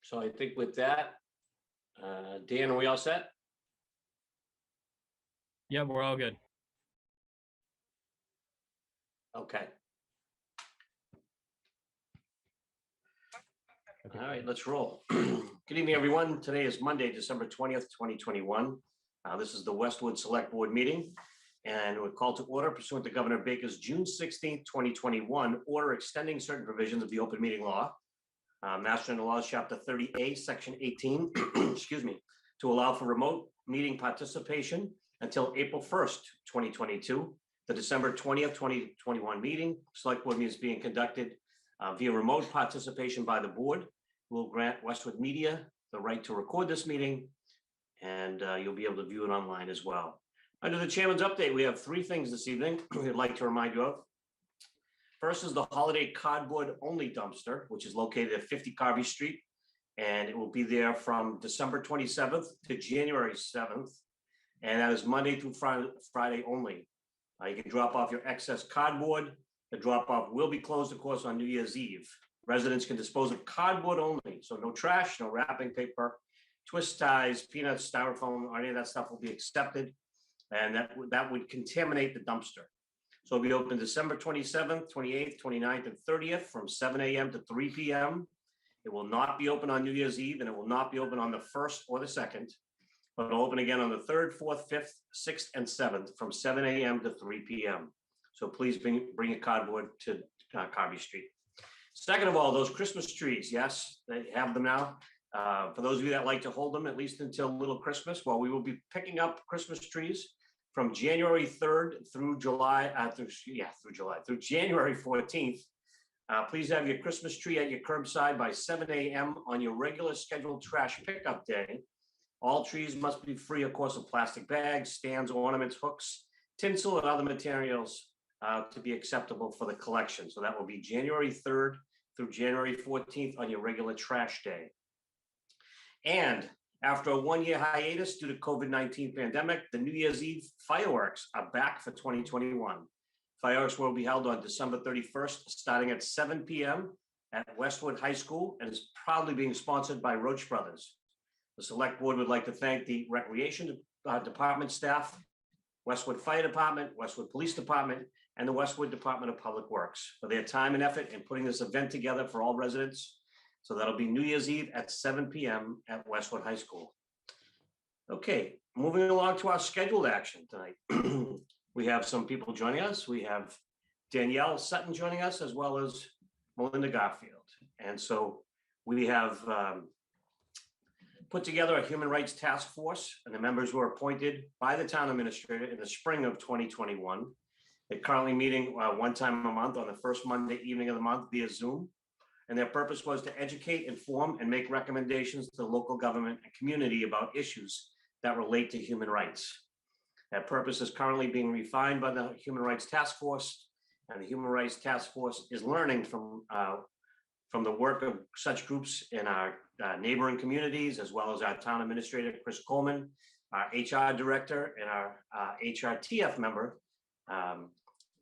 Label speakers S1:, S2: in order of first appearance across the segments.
S1: So I think with that, Dan, are we all set?
S2: Yeah, we're all good.
S1: Okay. All right, let's roll. Good evening, everyone. Today is Monday, December 20th, 2021. This is the Westwood Select Board meeting, and we're called to order pursuant to Governor Baker's June 16th, 2021 order extending certain provisions of the open meeting law, Mass General Laws, Chapter 30A, Section 18, excuse me, to allow for remote meeting participation until April 1st, 2022. The December 20th, 2021 meeting, Select Board meeting is being conducted via remote participation by the board. We'll grant Westwood Media the right to record this meeting, and you'll be able to view it online as well. Under the chairman's update, we have three things this evening we'd like to remind you of. First is the holiday cardboard only dumpster, which is located at 50 Carby Street, and it will be there from December 27th to January 7th, and that is Monday through Friday only. You can drop off your excess cardboard. The drop-off will be closed, of course, on New Year's Eve. Residents can dispose of cardboard only, so no trash, no wrapping paper, twist ties, peanuts, styrofoam, or any of that stuff will be accepted, and that would contaminate the dumpster. So it'll be open December 27th, 28th, 29th, and 30th from 7 a.m. to 3 p.m. It will not be open on New Year's Eve, and it will not be open on the 1st or the 2nd, but it'll open again on the 3rd, 4th, 5th, 6th, and 7th from 7 a.m. to 3 p.m. So please bring your cardboard to Carby Street. Second of all, those Christmas trees, yes, they have them now. For those of you that like to hold them, at least until Little Christmas, well, we will be picking up Christmas trees from January 3rd through through January 14th. Please have your Christmas tree at your curbside by 7 a.m. on your regular scheduled trash pickup day. All trees must be free, of course, of plastic bags, stands, ornaments, hooks, tinsel, and other materials to be acceptable for the collection. So that will be January 3rd through January 14th on your regular trash day. And after a one-year hiatus due to COVID-19 pandemic, the New Year's Eve fireworks are back for 2021. Fireworks will be held on December 31st, starting at 7 p.m. at Westwood High School, and is proudly being sponsored by Roach Brothers. The Select Board would like to thank the Recreation Department staff, Westwood Fire Department, Westwood Police Department, and the Westwood Department of Public Works for their time and effort in putting this event together for all residents. So that'll be New Year's Eve at 7 p.m. at Westwood High School. Okay, moving along to our scheduled action tonight. We have some people joining us. We have Danielle Sutton joining us, as well as Melinda Garfield. And so we have put together a human rights task force, and the members were appointed by the town administrator in the spring of 2021. They're currently meeting one time a month on the first Monday evening of the month via Zoom. And their purpose was to educate, inform, and make recommendations to the local government and community about issues that relate to human rights. That purpose is currently being refined by the Human Rights Task Force, and the Human Rights Task Force is learning from the work of such groups in our neighboring communities, as well as our town administrator, Chris Coleman, our HR director, and our HRTF member,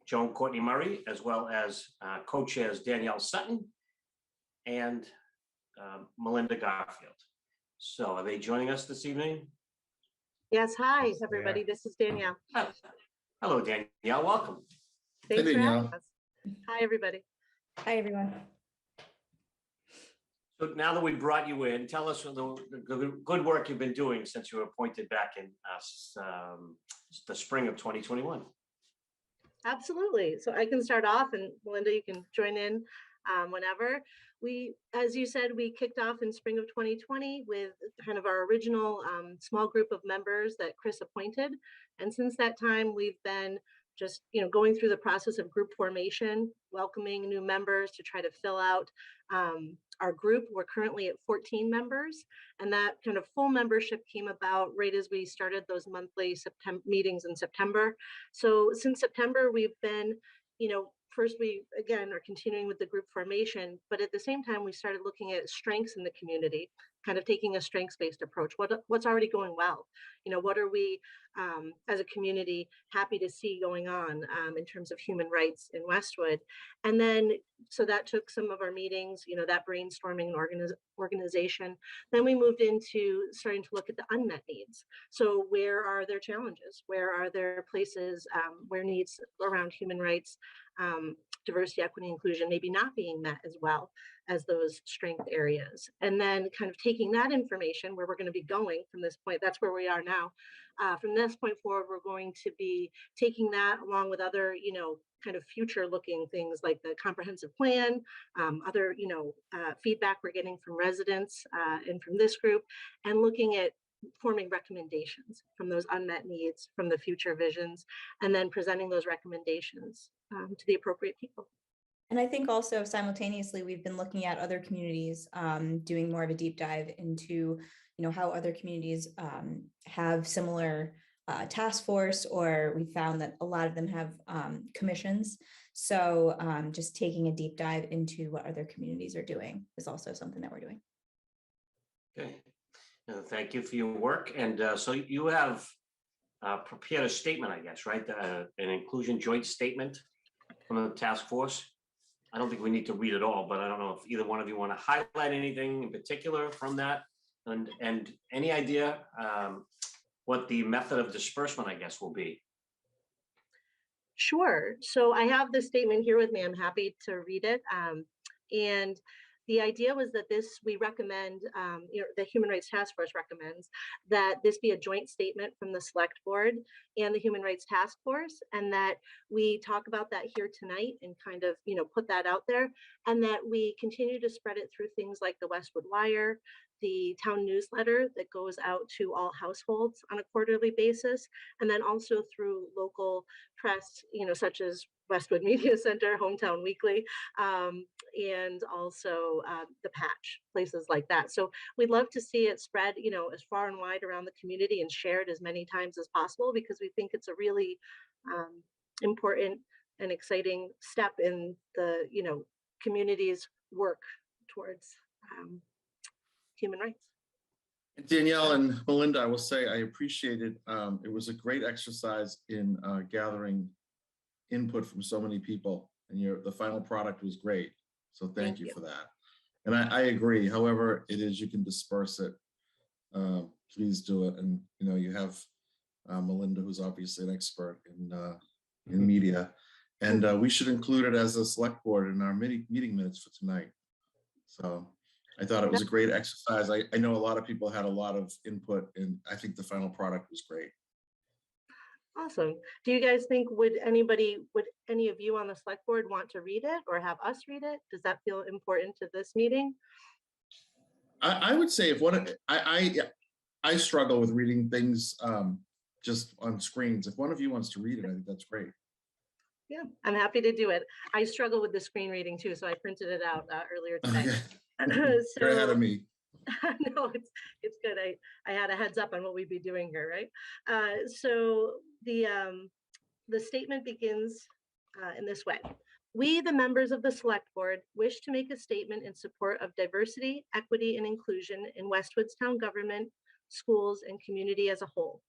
S1: Joan Courtney Murray, as well as co-chairs Danielle Sutton and Melinda Garfield. So are they joining us this evening?
S3: Yes, hi, everybody. This is Danielle.
S1: Hello, Danielle. Welcome.
S3: Thanks for
S4: Danielle.
S3: having us. Hi, everybody.
S5: Hi, everyone.
S1: So now that we brought you in, tell us the good work you've been doing since you were appointed back in the spring of 2021.
S3: Absolutely. So I can start off, and Melinda, you can join in whenever. As you said, we kicked off in spring of 2020 with kind of our original small group of members that Chris appointed. And since that time, we've been just, going through the process of group formation, welcoming new members to try to fill out our group. We're currently at 14 members, and that kind of full membership came about right as we started those monthly meetings in September. So since September, we've been, first we again are continuing with the group formation, but at the same time, we started looking at strengths in the community, kind of taking a strengths-based approach. What's already going well? What are we as a community, happy to see going on in terms of human rights in Westwood. And then, so that took some of our meetings, that brainstorming and organization. Then we moved into starting to look at the unmet needs. So where are there challenges? Where are there places where needs around human rights, diversity, equity, inclusion maybe not being met as well as those strength areas? And then kind of taking that information where we're going to be going from this point, that's where we are now. From this point forward, we're going to be taking that along with other, kind of future looking things like the comprehensive plan, other, feedback we're getting from residents and from this group, and looking at forming recommendations from those unmet needs, from the future visions, and then presenting those recommendations to the appropriate people.
S2: And I think also simultaneously, we've been looking at other communities, doing more of a deep dive into, how other communities have similar task force, or we found that a lot of them have commissions. So just taking a deep dive into what other communities are doing is also something that we're doing.
S1: Okay, thank you for your work. And so you have prepared a statement, I guess, right? An inclusion joint statement from the task force. I don't think we need to read it all, but I don't know if either one of you want to highlight anything in particular from that, and any idea what the method of disbursement, I guess, will be.
S3: Sure. So I have this statement here with me. I'm happy to read it. And the idea was that we recommend, the Human Rights Task Force recommends that this be a joint statement from the Select Board and the Human Rights Task Force, and that we talk about that here tonight and kind of, put that out there, and that we continue to spread it through things like the Westwood Wire, the town newsletter that goes out to all households on a quarterly basis, and then also through local press, such as Westwood Media Center, Hometown Weekly, and also the Patch, places like that. So we'd love to see it spread, as far and wide around the community and shared as many times as possible, because we think it's a really important and exciting step in the, community's work towards human rights.
S4: Danielle and Melinda, I will say I appreciated it was a great exercise in gathering input from so many people, and the final product was great. So thank you for that. And I agree. However it is, you can disperse it. Please do it. And you have Melinda, who's obviously an expert in media, and we should include it as a select board in our meeting minutes for tonight. So I thought it was a great exercise. I know a lot of people had a lot of input, and I think the final product was great.
S3: Awesome. Do you guys think, would any of you on the select board want to read it or have us read it? Does that feel important to this meeting?
S4: I would say I struggle with reading things just on screens. If one of you wants to read it, I think that's great.
S3: Yeah, I'm happy to do it. I struggle with the screen reading too, so I printed it out earlier today.
S4: Okay. You're ahead of me.
S3: No, it's good. I had a heads up on what we'd be doing here, right? So the statement begins in this way. We, the members of the Select Board, wish to make a statement in support of diversity, equity, and inclusion in Westwood's town government, schools, and community as a whole.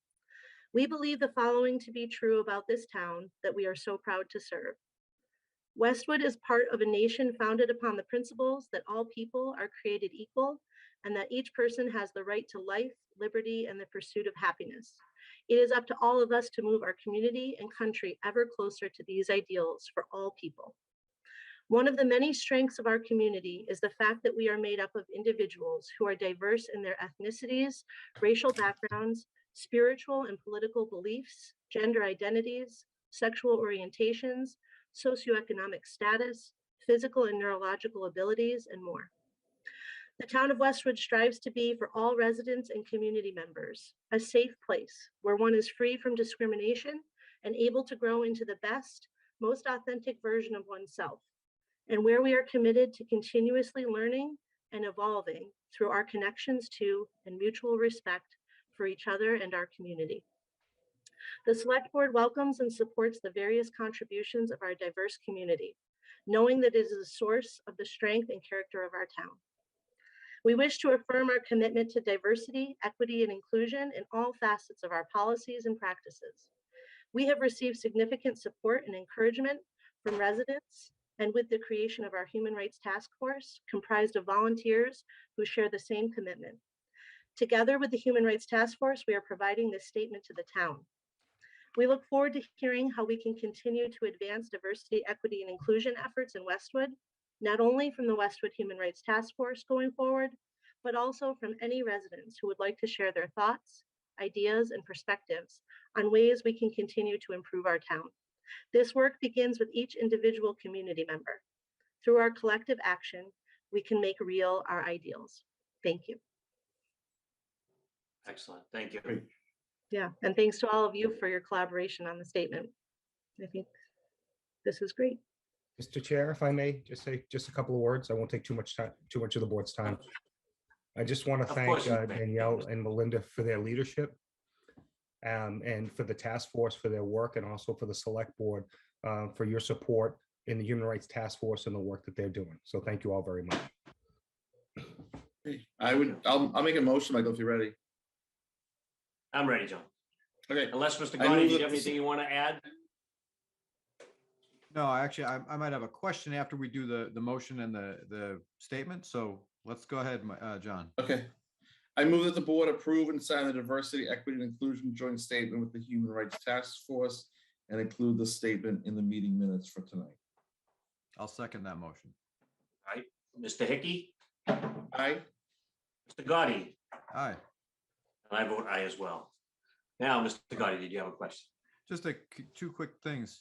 S3: We believe the following to be true about this town that we are so proud to serve. Westwood is part of a nation founded upon the principles that all people are created equal and that each person has the right to life, liberty, and the pursuit of happiness. It is up to all of us to move our community and country ever closer to these ideals for all people. One of the many strengths of our community is the fact that we are made up of individuals who are diverse in their ethnicities, racial backgrounds, spiritual and political beliefs, gender identities, sexual orientations, socioeconomic status, physical and neurological abilities, and more. The town of Westwood strives to be, for all residents and community members, a safe place where one is free from discrimination and able to grow into the best, most authentic version of oneself, and where we are committed to continuously learning and evolving through our connections to and mutual respect for each other and our community. The Select Board welcomes and supports the various contributions of our diverse community, knowing that it is a source of the strength and character of our town. We wish to affirm our commitment to diversity, equity, and inclusion in all facets of our policies and practices. We have received significant support and encouragement from residents, and with the creation of our Human Rights Task Force, comprised of volunteers who share the same commitment. Together with the Human Rights Task Force, we are providing this statement to the town. We look forward to hearing how we can continue to advance diversity, equity, and inclusion efforts in Westwood, not only from the Westwood Human Rights Task Force going forward, but also from any residents who would like to share their thoughts, ideas, and perspectives on ways we can continue to improve our town. This work begins with each individual community member. Through our collective action, we can make real our ideals. Thank you.
S1: Excellent. Thank you.
S4: Great.
S3: Yeah, and thanks to all of you for your collaboration on the statement. I think this is great.
S5: Mr. Chair, if I may just say just a couple of words, I won't take too much of the board's time. I just want to
S1: Of
S5: thank
S1: course you may.
S5: Danielle and Melinda for their leadership, and for the task force for their work, and also for the select board for your support in the Human Rights Task Force and the work that they're doing. So thank you all very much.
S4: I'll make a motion, Michael, if you're ready.
S1: I'm ready, John.
S4: Okay.
S1: Unless, Mr.
S4: I
S1: Gotti,
S4: move
S1: do you
S4: that
S1: have anything you want to add?
S6: No, actually, I might have a question after we do the motion and the statement. So let's go ahead, John.
S4: Okay. I move that the board approve and sign the diversity, equity, and inclusion joint statement with the Human Rights Task Force and include the statement in the meeting minutes for tonight.
S6: I'll second that motion.
S1: All right, Mr. Hickey,
S4: Aye.
S1: Mr. Gotti,
S6: Aye.
S1: and I vote aye as well. Now, Mr. Gotti, did you have a question?
S6: Just two quick things.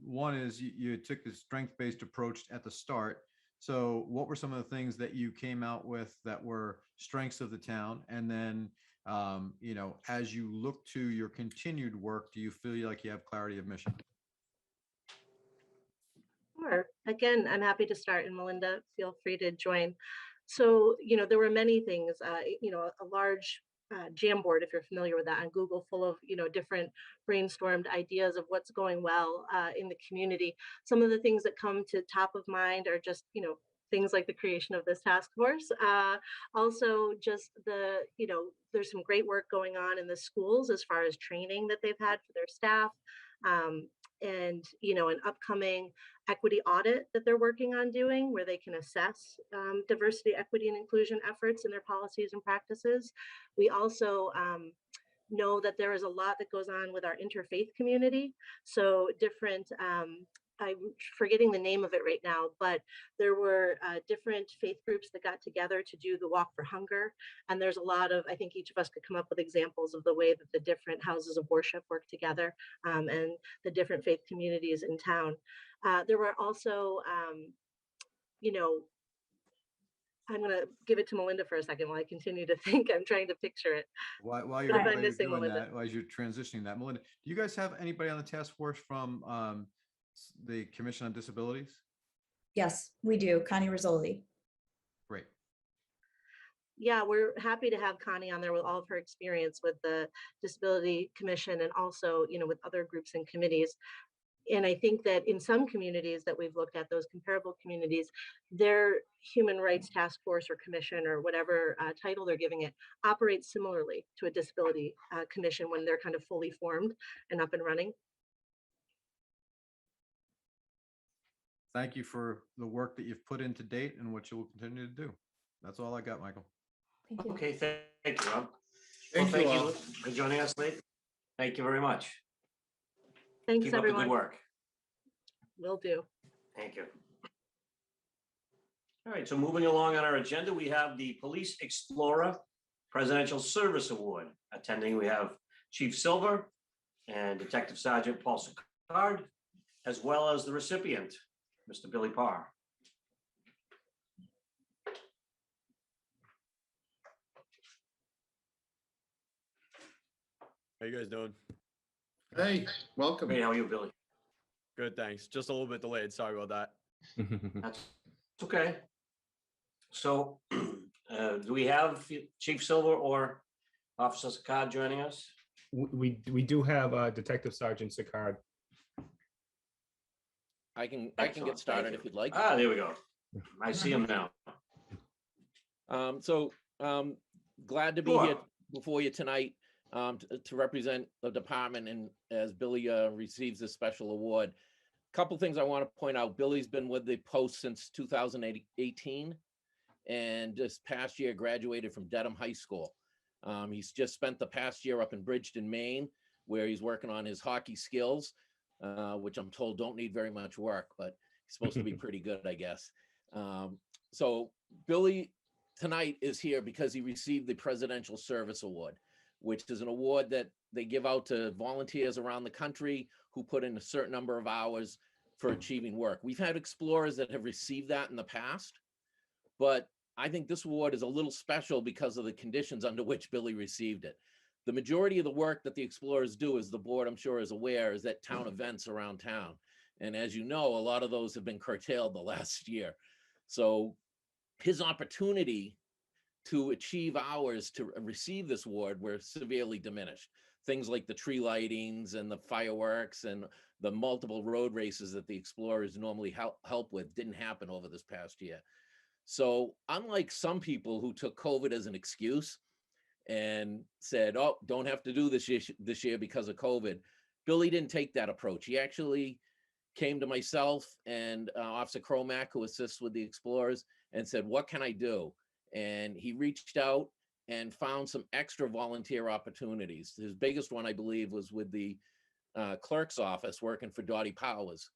S6: One is you took a strength-based approach at the start. So what were some of the things that you came out with that were strengths of the town? And then, as you look to your continued work, do you feel like you have clarity of mission?
S3: Sure. Again, I'm happy to start, and Melinda, feel free to join. So, there were many things, a large Jamboard, if you're familiar with that, on Google, full of different brainstormed ideas of what's going well in the community. Some of the things that come to top of mind are just things like the creation of this task force. Also, just there's some great work going on in the schools as far as training that they've had for their staff. And an upcoming equity audit that they're working on doing, where they can assess diversity, equity, and inclusion efforts in their policies and practices. We also know that there is a lot that goes on with our interfaith community. So different, I'm forgetting the name of it right now, but there were different faith groups that got together to do the Walk for Hunger. And there's a lot of, I think each of us could come up with examples of the way that the different houses of worship work together and the different faith communities in town. There were also, I'm going to give it to Melinda for a second while I continue to think. I'm trying to picture it.
S6: While you're doing that, while you're transitioning that, Melinda, do you guys have anybody on the task force from the Commission on Disabilities?
S2: Yes, we do. Connie Rizzoli.
S6: Great.
S3: Yeah, we're happy to have Connie on there with all of her experience with the Disability Commission and also, with other groups and committees. And I think that in some communities that we've looked at, those comparable communities, their Human Rights Task Force or Commission or whatever title they're giving it operates similarly to a Disability Commission when they're kind of fully formed and up and running.
S6: Thank you for the work that you've put in to date and what you will continue to do. That's all I got, Michael.
S2: Thank you.
S1: Okay, thank you, Rob.
S4: Thank
S1: Well,
S4: you
S1: thank
S4: all.
S1: you for joining us late. Thank you very much.
S3: Thanks,
S1: Keep up
S3: everyone.
S1: the good work.
S3: Will do.
S1: Thank you. All right, so moving along on our agenda, we have the Police Explorer Presidential Service Award. Attending, we have Chief Silver and Detective Sergeant Paul Sicard, as well as the recipient, Mr. Billy Parr.
S7: How you guys doing?
S4: Hey, welcome.
S1: Great, how are you, Billy?
S7: Good, thanks. Just a little bit delayed. Sorry about that.
S1: That's okay. So do we have Chief Silver or Officer Sicard joining us?
S5: We do have Detective Sergeant Sicard.
S8: I can
S1: Excellent.
S8: get started
S1: Thank
S8: if you'd like.
S1: Ah, there we go. I see him now.
S8: Glad to be here
S1: Sure.
S8: before you tonight to represent the department and as Billy receives this special award. Couple things I want to point out. Billy's been with the post since 2018 and this past year graduated from Dedham High School. He's just spent the past year up in Bridgeton, Maine, where he's working on his hockey skills, which I'm told don't need very much work, but he's supposed to be pretty good, I guess. So Billy tonight is here because he received the Presidential Service Award, which is an award that they give out to volunteers around the country who put in a certain number of hours for achieving work. We've had explorers that have received that in the past, but I think this award is a little special because of the conditions under which Billy received it. The majority of the work that the explorers do, as the board I'm sure is aware, is at town events around town. And as you know, a lot of those have been curtailed the last year. So his opportunity to achieve hours to receive this award were severely diminished. Things like the tree lightings and the fireworks and the multiple road races that the explorers normally help with didn't happen over this past year. So unlike some people who took COVID as an excuse and said, oh, don't have to do this year because of COVID, Billy didn't take that approach. He actually came to myself and Officer Cromack, who assists with the explorers, and said, what can I do? And he reached out and found some extra volunteer opportunities. His biggest one, I believe, was with the clerk's office working for Dottie Powers.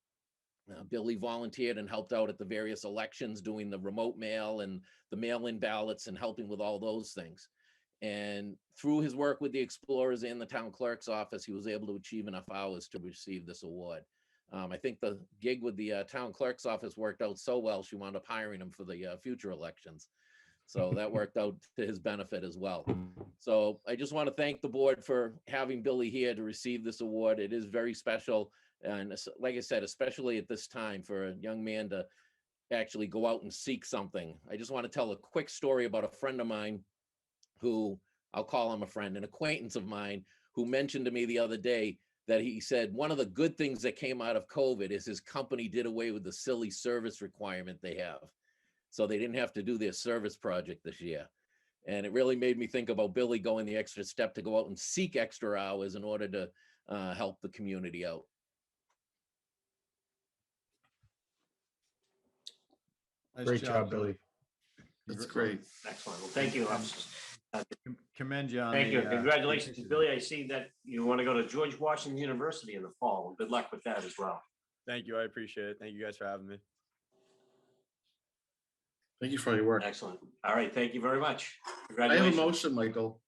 S8: Billy volunteered and helped out at the various elections, doing the remote mail and the mail-in ballots and helping with all those things. And through his work with the explorers and the town clerk's office, he was able to achieve enough hours to receive this award. I think the gig with the town clerk's office worked out so well, she wound up hiring him for the future elections. So that worked out to his benefit as well. So I just want to thank the board for having Billy here to receive this award. It is very special. And like I said, especially at this time for a young man to actually go out and seek something. I just want to tell a quick story about a friend of mine who, I'll call him a friend, an acquaintance of mine, who mentioned to me the other day that he said one of the good things that came out of COVID is his company did away with the silly service requirement they have. So they didn't have to do their service project this year. And it really made me think about Billy going the extra step to go out and seek extra hours in order to help the community out.
S6: Nice
S5: Great job, Billy.
S4: That's great.
S1: Excellent. Well, thank you, officers.
S6: Commend you on
S1: Thank you.
S6: the,
S1: Congratulations, Billy. I see that you want to go to George Washington University in the fall. Good luck with that as well.
S7: Thank you. I appreciate it. Thank you guys for having me.
S4: Thank you for your work.
S1: Excellent. All right. Thank you very much.
S4: I have a
S1: Congratulations.
S4: motion, Michael.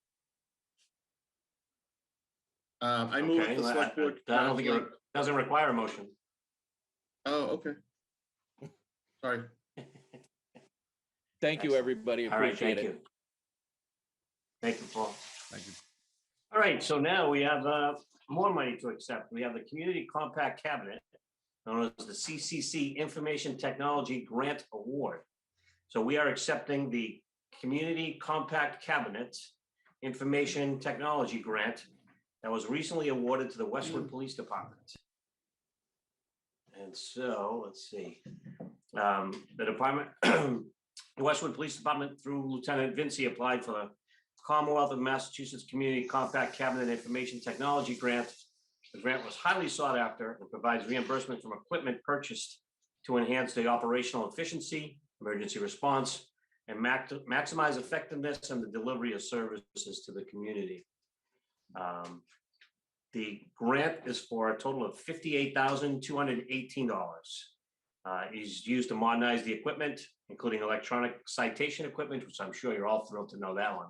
S4: I move
S1: Okay,
S4: that the select board.
S1: I don't think it doesn't require a motion.
S4: Oh, okay. Sorry.
S8: Thank you,
S1: Excellent.
S8: everybody.
S1: All right.
S8: Appreciate
S1: Thank
S8: it.
S1: you. Thank you, Paul.
S6: thank you.
S1: All right. So now we have more money to accept. We have the Community Compact Cabinet, known as the CCC Information Technology Grant Award. So we are accepting the Community Compact Cabinet Information Technology Grant that was recently awarded to the Westwood Police Department. And so, let's see. The department, the Westwood Police Department through Lieutenant Vinci applied for the Commonwealth of Massachusetts Community Compact Cabinet Information Technology Grant. The grant was highly sought after and provides reimbursement from equipment purchased to enhance the operational efficiency, emergency response, and maximize effectiveness and the delivery of services to the community. The grant is for a total of $58,218. Is used to modernize the equipment, including electronic citation equipment, which I'm sure you're all thrilled to know that one.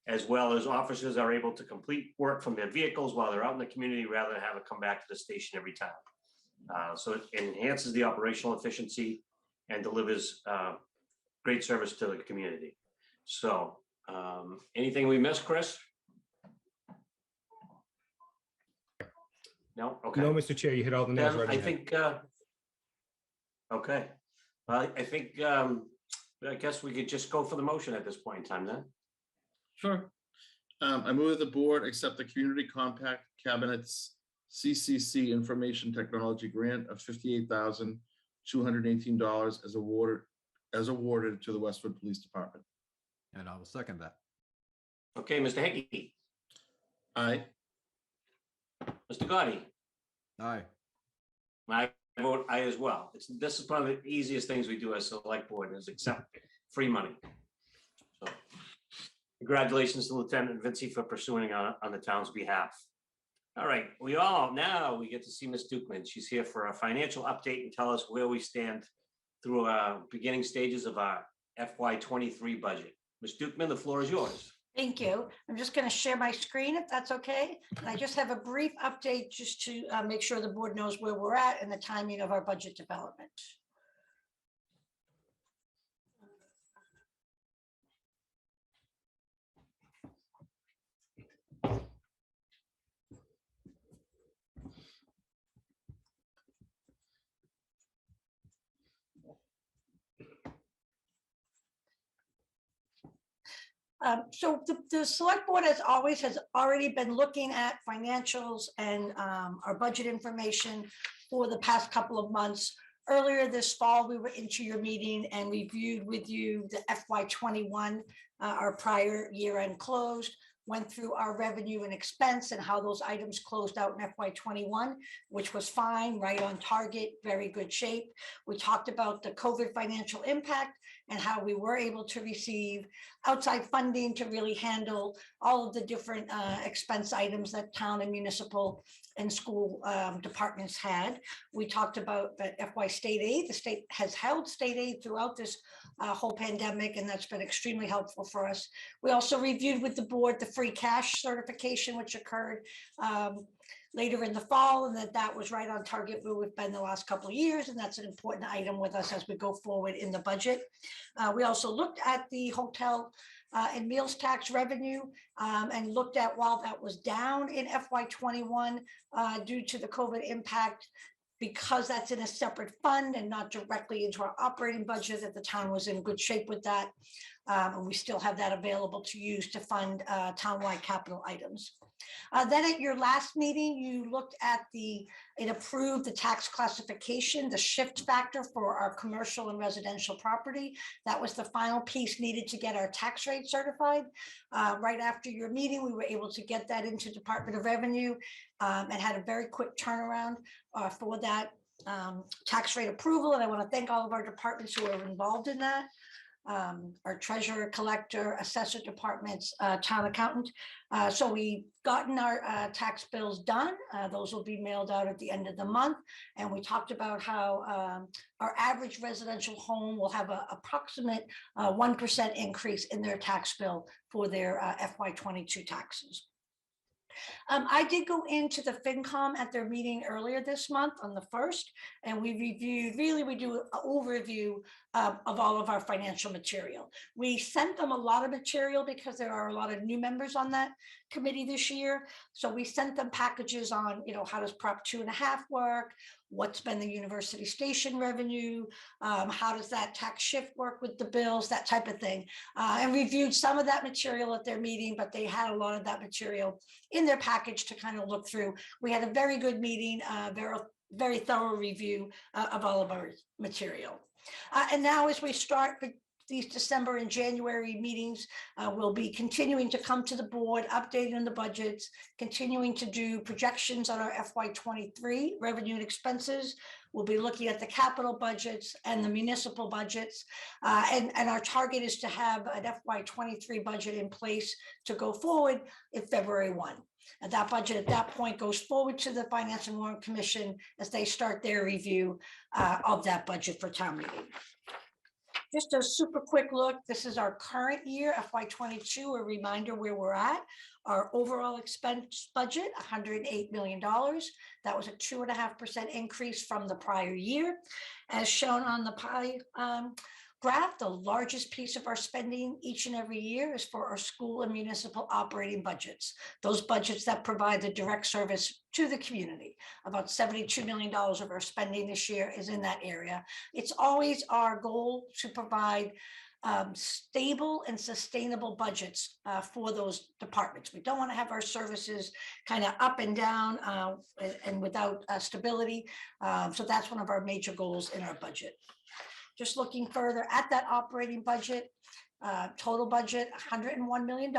S1: As well as officers are able to complete work from their vehicles while they're out in the community rather than have to come back to the station every time. So it enhances the operational efficiency and delivers great service to the community. So anything we missed, Chris? No? Okay.
S5: No, Mr. Chair, you hit all the nails
S1: Then
S5: right on
S1: I
S5: the head.
S1: think, okay. Well, I think, I guess we could just go for the motion at this point in time then.
S4: Sure. I move that the board accept the Community Compact Cabinet's CCC Information Technology Grant of $58,218 as awarded as awarded to the Westwood Police Department.
S6: And I will second that.
S1: Okay, Mr. Hickey,
S4: Aye.
S1: Mr. Gotti,
S6: Aye.
S1: I vote aye as well. This is probably the easiest things we do as select board is accept free money. So congratulations to Lieutenant Vinci for pursuing on the town's behalf. All right, now we get to see Ms. Dukeman. She's here for a financial update and tell us where we stand through beginning stages of our FY23 budget. Ms. Dukeman, the floor is yours.
S9: Thank you. I'm just going to share my screen if that's okay. And I just have a brief update just to make sure the board knows where we're at and the timing of our budget development. So the select board, as always, has already been looking at financials and our budget information for the past couple of months. Earlier this fall, we were into your meeting and reviewed with you the FY21, our prior year-end closed, went through our revenue and expense and how those items closed out in FY21, which was fine, right on target, very good shape. We talked about the COVID financial impact and how we were able to receive outside funding to really handle all of the different expense items that town and municipal and school departments had. We talked about that FY state aid. The state has held state aid throughout this whole pandemic, and that's been extremely helpful for us. We also reviewed with the board the free cash certification, which occurred later in the fall, and that was right on target where we've been the last couple of years, and that's an important item with us as we go forward in the budget. We also looked at the hotel and meals tax revenue and looked at, while that was down in FY21 due to the COVID impact, because that's in a separate fund and not directly into our operating budget, that the town was in good shape with that. And we still have that available to use to fund townwide capital items. Then at your last meeting, you looked at it approved the tax classification, the shift factor for our commercial and residential property. That was the final piece needed to get our tax rate certified. Right after your meeting, we were able to get that into Department of Revenue and had a very quick turnaround for that tax rate approval. And I want to thank all of our departments who are involved in that. Our treasurer, collector, assessor departments, town accountant. So we've gotten our tax bills done. Those will be mailed out at the end of the month. And we talked about how our average residential home will have an approximate 1% increase in their tax bill for their FY22 taxes. I did go into the FinCom at their meeting earlier this month on the 1st, and we reviewed, we do an overview of all of our financial material. We sent them a lot of material because there are a lot of new members on that committee this year. So we sent them packages on, how does Prop 2.5 work? What's been the university station revenue? How does that tax shift work with the bills, that type of thing. And reviewed some of that material at their meeting, but they had a lot of that material in their package to kind of look through. We had a very good meeting, very thorough review of all of our material. And now as we start these December and January meetings, we'll be continuing to come to the board, updating the budgets, continuing to do projections on our FY23 revenue and expenses. We'll be looking at the capital budgets and the municipal budgets. And our target is to have an FY23 budget in place to go forward in February 1. And that budget at that point goes forward to the Finance and Warrant Commission as they start their review of that budget for town meeting. Just a super quick look. This is our current year, FY22, a reminder where we're at. Our overall expense budget, $108 million. That was a 2.5% increase from the prior year. As shown on the pie graph, the largest piece of our spending each and every year is for our school and municipal operating budgets. Those budgets that provide the direct service to the community. About $72 million of our spending this year is in that area. It's always our goal to provide stable and sustainable budgets for those departments. We don't want to have our services kind of up and down and without stability. So that's one of our major goals in our budget. just looking further at that operating budget, total budget, $101 million.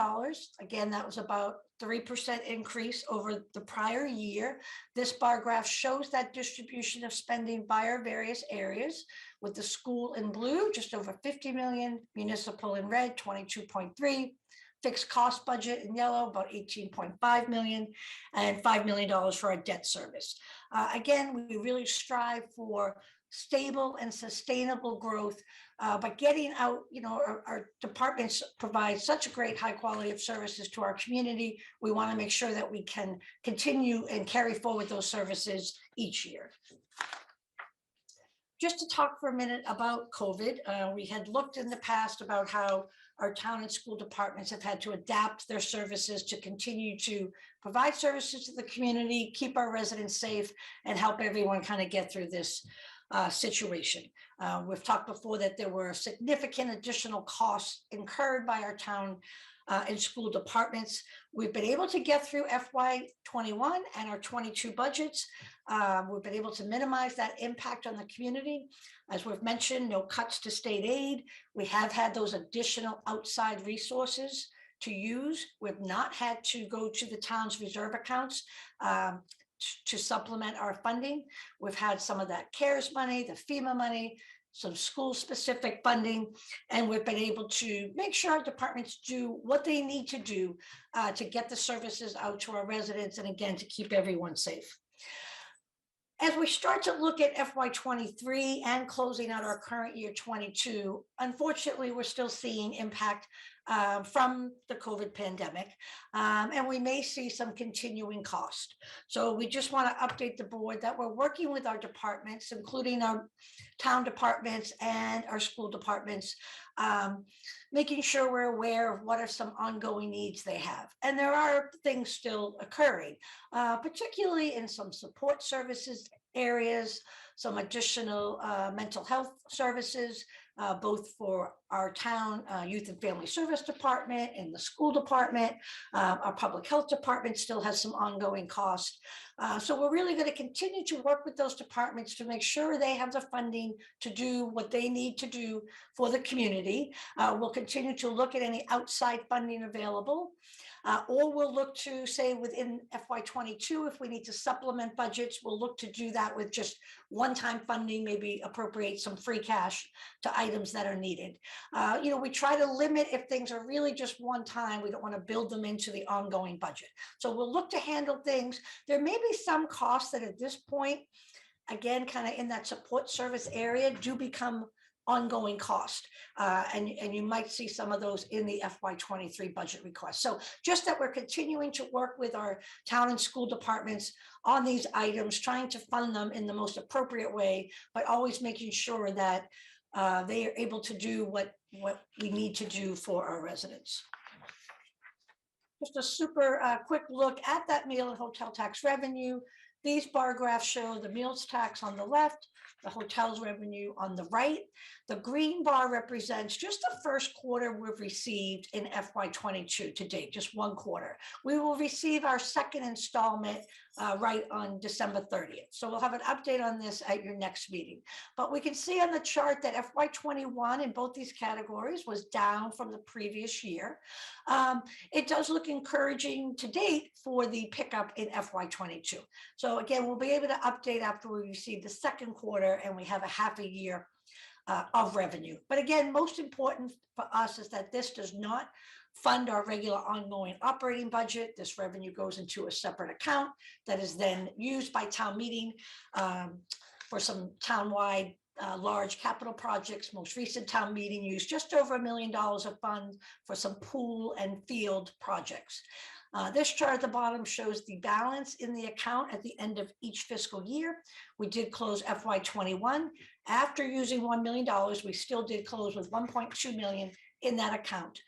S9: Again, that was about 3% increase over the prior year. This bar graph shows that distribution of spending by our various areas, with the school in blue, just over 50 million, municipal in red, 22.3, fixed cost budget in yellow, about 18.5 million, and $5 million for our debt service. Again, we really strive for stable and sustainable growth, but getting out, our departments provide such a great high quality of services to our community. We want to make sure that we can continue and carry forward those services each year. Just to talk for a minute about COVID, we had looked in the past about how our town and school departments have had to adapt their services to continue to provide services to the community, keep our residents safe, and help everyone kind of get through this situation. We've talked before that there were significant additional costs incurred by our town and school departments. We've been able to get through FY21 and our 22 budgets. We've been able to minimize that impact on the community. As we've mentioned, no cuts to state aid. We have had those additional outside resources to use. We've not had to go to the town's reserve accounts to supplement our funding. We've had some of that CARES money, the FEMA money, some school-specific funding, and we've been able to make sure our departments do what they need to do to get the services out to our residents, and again, to keep everyone safe. As we start to look at FY23 and closing out our current year 22, unfortunately, we're still seeing impact from the COVID pandemic, and we may see some continuing cost. So we just want to update the board that we're working with our departments, including our town departments and our school departments, making sure we're aware of what are some ongoing needs they have. And there are things still occurring, particularly in some support services areas, some additional mental health services, both for our town youth and family service department and the school department. Our public health department still has some ongoing costs. So we're really going to continue to work with those departments to make sure they have the funding to do what they need to do for the community. We'll continue to look at any outside funding available, or we'll look to say within FY22, if we need to supplement budgets, we'll look to do that with just one-time funding, maybe appropriate some free cash to items that are needed. We try to limit if things are really just one time, we don't want to build them into the ongoing budget. So we'll look to handle things. There may be some costs that at this point, again, kind of in that support service area, do become ongoing cost. And you might see some of those in the FY23 budget request. So just that we're continuing to work with our town and school departments on these items, trying to fund them in the most appropriate way, but always making sure that they are able to do what we need to do for our residents. Just a super quick look at that meal and hotel tax revenue. These bar graphs show the meals tax on the left, the hotels revenue on the right. The green bar represents just the first quarter we've received in FY22 to date, just one quarter. We will receive our second installment right on December 30th. So we'll have an update on this at your next meeting. But we can see on the chart that FY21 in both these categories was down from the previous year. It does look encouraging to date for the pickup in FY22. So again, we'll be able to update after we receive the second quarter and we have a half a year of revenue. But again, most important for us is that this does not fund our regular ongoing operating budget. This revenue goes into a separate account that is then used by town meeting for some townwide large capital projects. Most recent town meeting used just over $1 million of funds for some pool and field projects. This chart at the bottom shows the balance in the account at the end of each fiscal year. We did close FY21. After using $1 million, we still did close with $1.2 million in that account.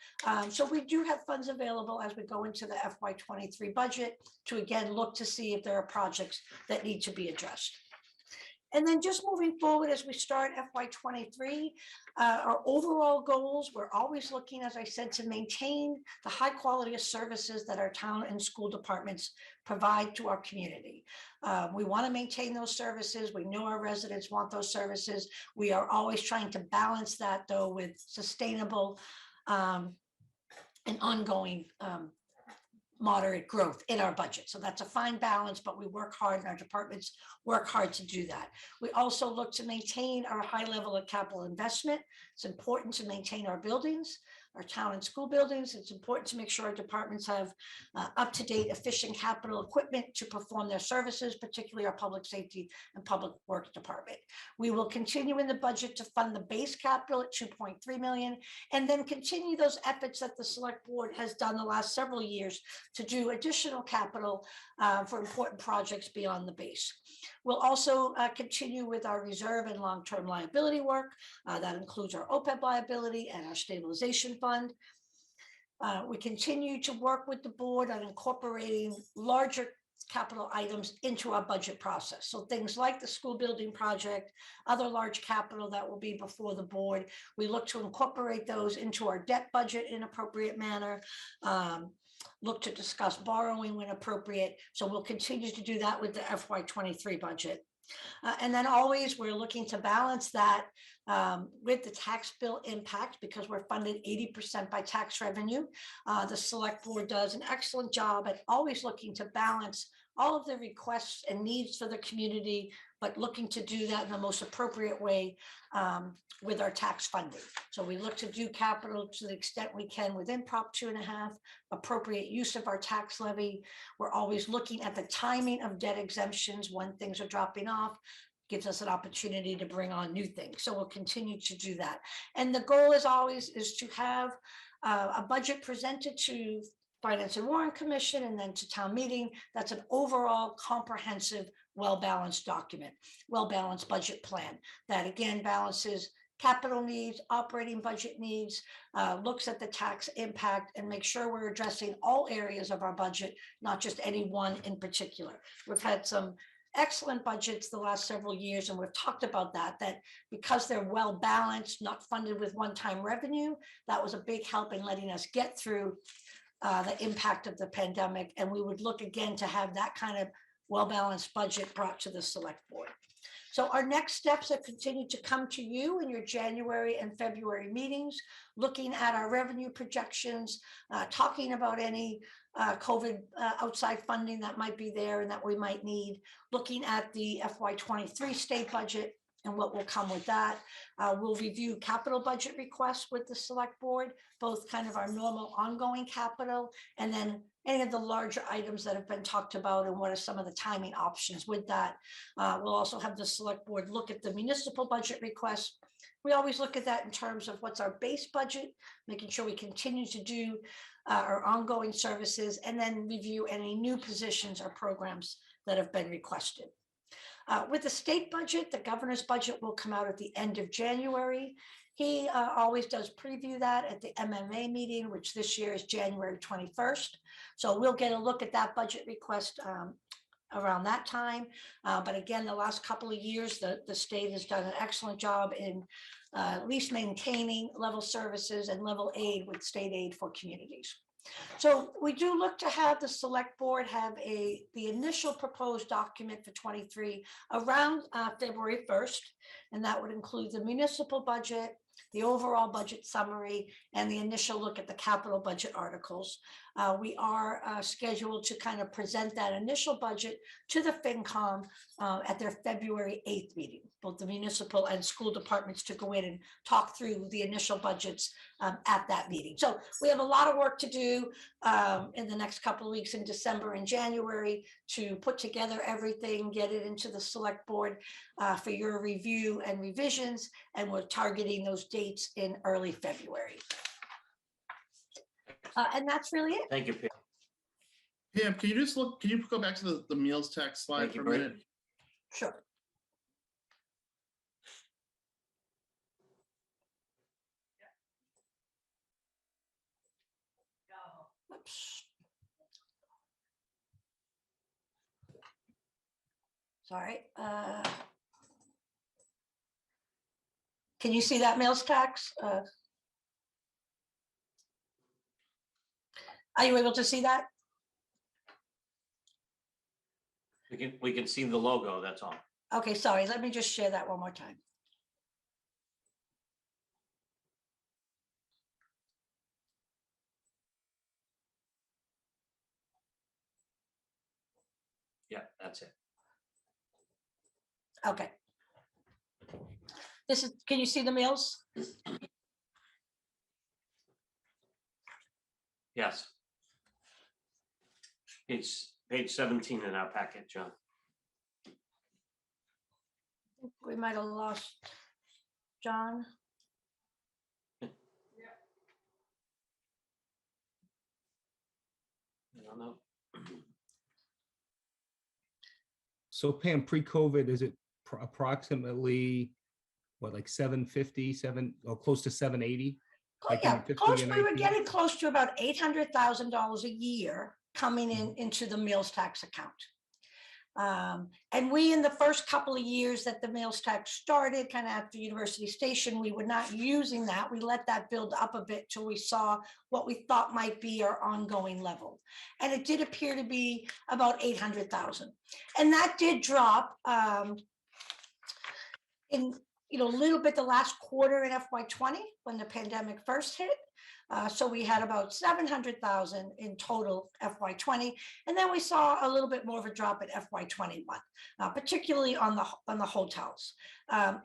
S9: So we do have funds available as we go into the FY23 budget to again look to see if there are projects that need to be addressed. And then just moving forward as we start FY23, our overall goals, we're always looking, as I said, to maintain the high quality of services that our town and school departments provide to our community. We want to maintain those services. We know our residents want those services. We are always trying to balance that, though, with sustainable and ongoing moderate growth in our budget. So that's a fine balance, but we work hard and our departments work hard to do that. We also look to maintain our high level of capital investment. It's important to maintain our buildings, our town and school buildings. It's important to make sure our departments have up-to-date, efficient capital equipment to perform their services, particularly our public safety and public works department. We will continue in the budget to fund the base capital at 2.3 million, and then continue those efforts that the select board has done the last several years to do additional capital for important projects beyond the base. We'll also continue with our reserve and long-term liability work. That includes our OPEB liability and our stabilization fund. We continue to work with the board on incorporating larger capital items into our budget process. So things like the school building project, other large capital that will be before the board. We look to incorporate those into our debt budget in appropriate manner. Look to discuss borrowing when appropriate. So we'll continue to do that with the FY23 budget. And then always we're looking to balance that with the tax bill impact, because we're funded 80% by tax revenue. The select board does an excellent job at always looking to balance all of the requests and needs for the community, but looking to do that in the most appropriate way with our tax funding. So we look to do capital to the extent we can within Prop 2.5, appropriate use of our tax levy. We're always looking at the timing of debt exemptions when things are dropping off. Gives us an opportunity to bring on new things. So we'll continue to do that. And the goal is always is to have a budget presented to Finance and Warrant Commission and then to town meeting. That's an overall comprehensive, well-balanced document, well-balanced budget plan that again balances capital needs, operating budget needs, looks at the tax impact and make sure we're addressing all areas of our budget, not just any one in particular. We've had some excellent budgets the last several years, and we've talked about that because they're well balanced, not funded with one-time revenue, that was a big help in letting us get through the impact of the pandemic. And we would look again to have that kind of well-balanced budget brought to the select board. So our next steps have continued to come to you in your January and February meetings, looking at our revenue projections, talking about any COVID outside funding that might be there and that we might need, looking at the FY23 state budget and what will come with that. We'll review capital budget requests with the select board, both kind of our normal ongoing capital and then any of the larger items that have been talked about and what are some of the timing options with that. We'll also have the select board look at the municipal budget requests. We always look at that in terms of what's our base budget, making sure we continue to do our ongoing services and then review any new positions or programs that have been requested. With the state budget, the governor's budget will come out at the end of January. He always does preview that at the MMA meeting, which this year is January 21st. So we'll get a look at that budget request around that time. But again, the last couple of years, the state has done an excellent job in at least maintaining level services and level aid with state aid for communities. So we do look to have the select board have the initial proposed document for 23 around February 1st, and that would include the municipal budget, the overall budget summary, and the initial look at the capital budget articles. We are scheduled to kind of present that initial budget to the FinCom at their February 8th meeting, both the municipal and school departments to go in and talk through the initial budgets at that meeting. So we have a lot of work to do in the next couple of weeks in December and January to put together everything, get it into the select board for your review and revisions, and we're targeting those dates in early February. And that's really it.
S1: Thank you, Pam.
S4: Pam, can you go back to the meals tax slide
S1: Thank
S4: for
S1: you,
S4: a
S1: Brett.
S4: minute?
S9: Sure. Oops. Sorry. Can you see that meals tax? Are you able to see that?
S1: We can see the logo, that's all.
S9: Okay, sorry, let me just share that one more time.
S1: Yeah, that's it.
S9: Okay. This is, can you see the meals?
S1: Yes. It's page 17 in our packet, John.
S9: We might have lost John.
S1: I don't know.
S5: So Pam, pre-COVID, is it approximately, what, like 750, or close to 780? Like in
S9: Yeah,
S5: fiscal
S9: close,
S5: year
S9: we were
S5: 19?
S9: getting close to about $800,000 a year coming in into the meals tax account. And we, in the first couple of years that the meals tax started, kind of after University Station, we were not using that. We let that build up a bit till we saw what we thought might be our ongoing level. And it did appear to be about 800,000. And that did drop in, a little bit the last quarter in FY20 when the pandemic first hit. So we had about 700,000 in total FY20, and then we saw a little bit more of a drop at FY21, particularly on the hotels.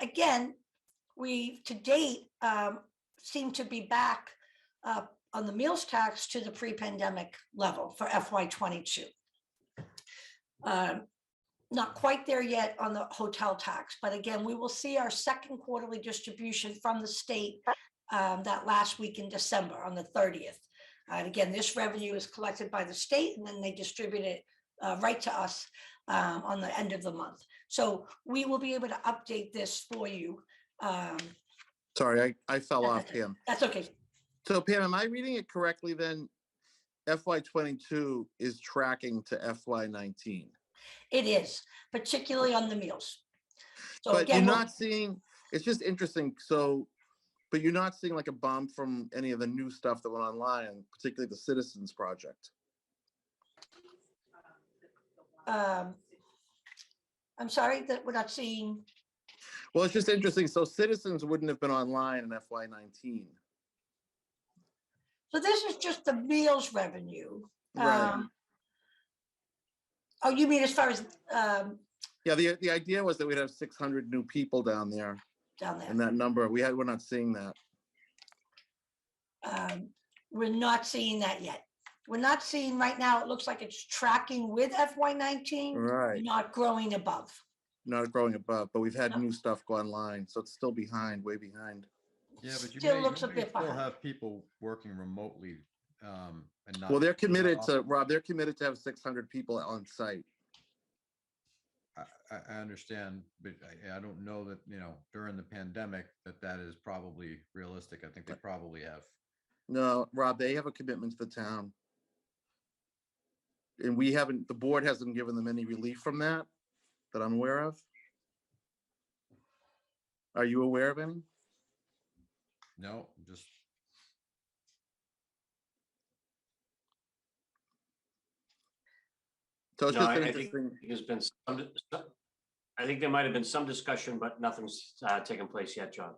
S9: Again, we to date seem to be back on the meals tax to the pre-pandemic level for FY22. Not quite there yet on the hotel tax, but again, we will see our second quarterly distribution from the state that last week in December on the 30th. And again, this revenue is collected by the state and then they distribute it right to us on the end of the month. So we will be able to update this for you.
S4: Sorry, I fell off, Pam.
S9: That's okay.
S4: So Pam, am I reading it correctly then? FY22 is tracking to FY19.
S9: It is, particularly on the meals. So
S4: But
S9: again,
S4: you're not seeing, it's just interesting. So, but you're not seeing like a bump from any of the new stuff that went online, particularly the Citizens Project.
S9: I'm sorry that we're not seeing.
S4: Well, it's just interesting. So Citizens wouldn't have been online in FY19.
S9: So this is just the meals revenue.
S4: Right.
S9: Oh, you mean as far as
S4: Yeah, the idea was that we'd have 600 new people down there.
S9: down there?
S4: And that number, we're not seeing that.
S9: We're not seeing that yet. We're not seeing right now, it looks like it's tracking with FY19,
S4: Right.
S9: not growing above.
S4: Not growing above, but we've had new stuff go online, so it's still behind, way behind.
S6: Yeah, but you
S9: Still
S6: may,
S9: looks
S6: you
S9: a
S6: may
S9: bit
S6: still
S9: behind.
S6: have people working remotely and not.
S4: Well, they're committed to,
S6: off-
S4: Rob, they're committed to have 600 people on site.
S6: I understand, but I don't know that, during the pandemic that is probably realistic. I think they probably have.
S4: No, Rob, they have a commitment to the town. And we haven't, the board hasn't given them any relief from that I'm aware of. Are you aware of any?
S6: No, just.
S4: So it's
S1: No,
S4: just an
S1: I think
S4: interesting,
S1: there's been I think there might have been some discussion, but nothing's taken place yet, John.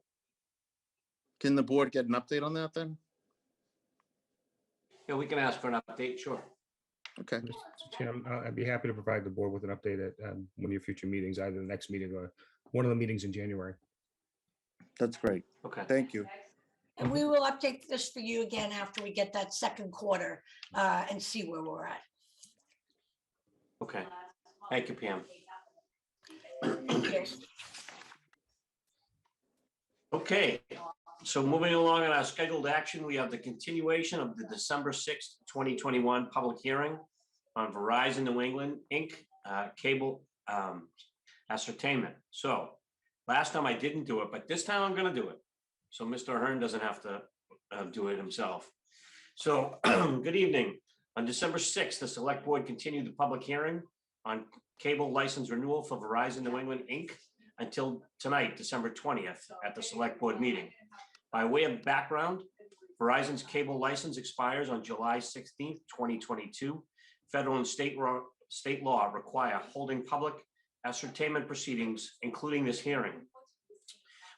S4: can the board get an update on that then?
S1: Yeah, we can ask for an update, sure.
S4: Okay,
S5: Mr. Chairman, I'd be happy to provide the board with an update at one of your future meetings, either the next meeting or one of the meetings in January.
S4: that's great.
S1: Okay.
S4: Thank you.
S9: And we will update this for you again after we get that second quarter and see where we're at.
S1: Okay. Thank you, Pam.
S9: Thank you.
S1: Okay, so moving along on our scheduled action, we have the continuation of the December 6th, 2021 public hearing on Verizon New England, Inc. Cable Ascertainment. So last time I didn't do it, but this time I'm going to do it. So Mr. Ahern doesn't have to do it himself. So good evening. On December 6th, the Select Board continued the public hearing on cable license renewal for Verizon New England, Inc. until tonight, December 20th, at the Select Board meeting. By way of background, Verizon's cable license expires on July 16th, 2022. Federal and state law require holding public ascertainment proceedings, including this hearing.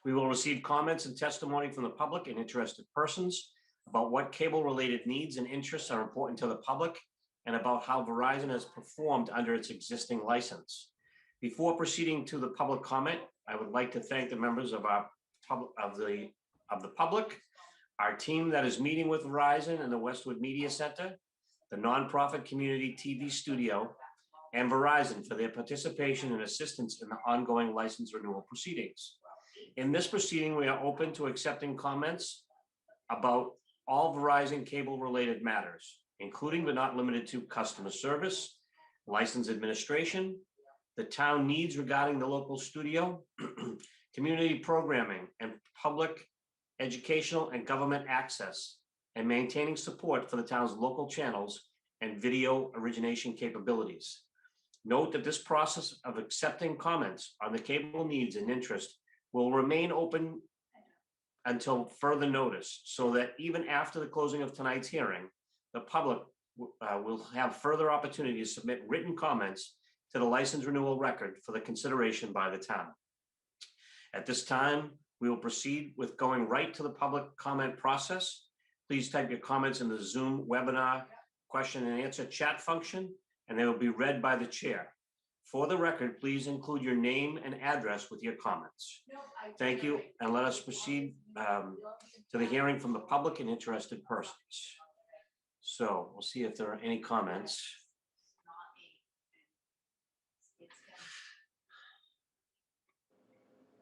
S1: We will receive comments and testimony from the public and interested persons about what cable-related needs and interests are important to the public and about how Verizon has performed under its existing license. Before proceeding to the public comment, I would like to thank the members of the public, our team that is meeting with Verizon and the Westwood Media Center, the nonprofit community TV studio, and Verizon for their participation and assistance in the ongoing license renewal proceedings. In this proceeding, we are open to accepting comments about all Verizon cable-related matters, including but not limited to customer service, license administration, the town needs regarding the local studio, community programming, and public educational and government access, and maintaining support for the town's local channels and video origination capabilities. Note that this process of accepting comments on the cable needs and interest will remain open until further notice, so that even after the closing of tonight's hearing, the public will have further opportunity to submit written comments to the license renewal record for the consideration by the town. At this time, we will proceed with going right to the public comment process. Please type your comments in the Zoom webinar question and answer chat function, and they will be read by the chair. For the record, please include your name and address with your comments. Thank you, and let us proceed to the hearing from the public and interested persons. So we'll see if there are any comments.